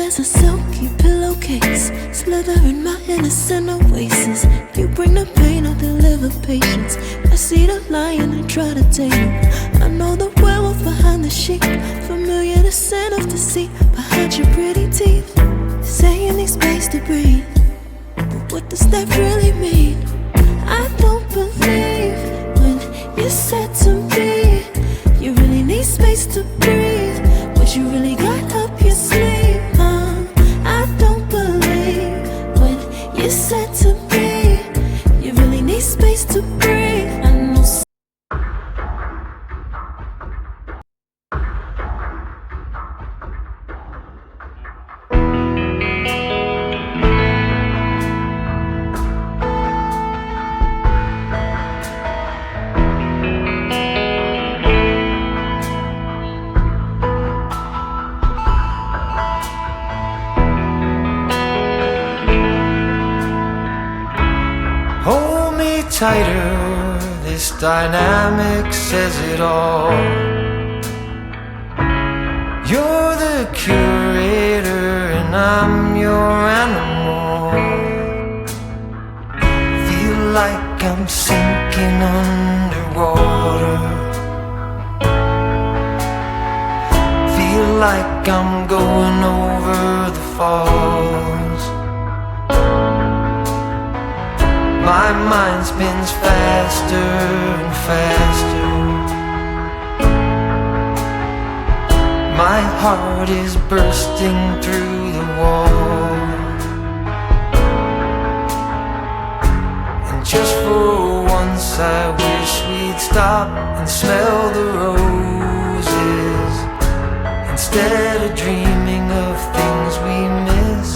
there's a silky pillowcase slither in my innocent oasis. You bring the pain, I'll deliver patience. I see the lion and try to tame him. I know the werewolf behind the sheep, familiar the scent of deceit behind your pretty teeth. Saying need space to breathe, but what does that really mean? I don't believe when you said to me you really need space to breathe. What you really got up your sleeve, huh? I don't believe when you said to me you really need space to breathe. I know. Hold me tighter, this dynamic says it all. You're the curator and I'm your animal. Feel like I'm sinking underwater. Feel like I'm going over the falls. My mind spins faster and faster. My heart is bursting through the wall. And just for once I wish we'd stop and smell the roses, instead of dreaming of things we miss.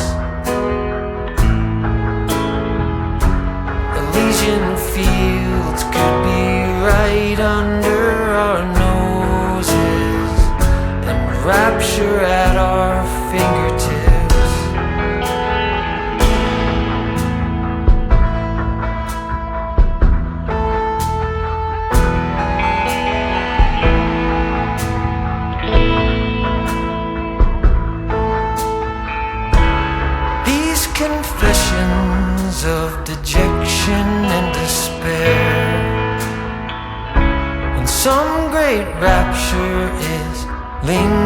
Elysian fields could be right under our noses, and rapture at our fingertips. These confessions of dejection and despair, when some great rapture is lingering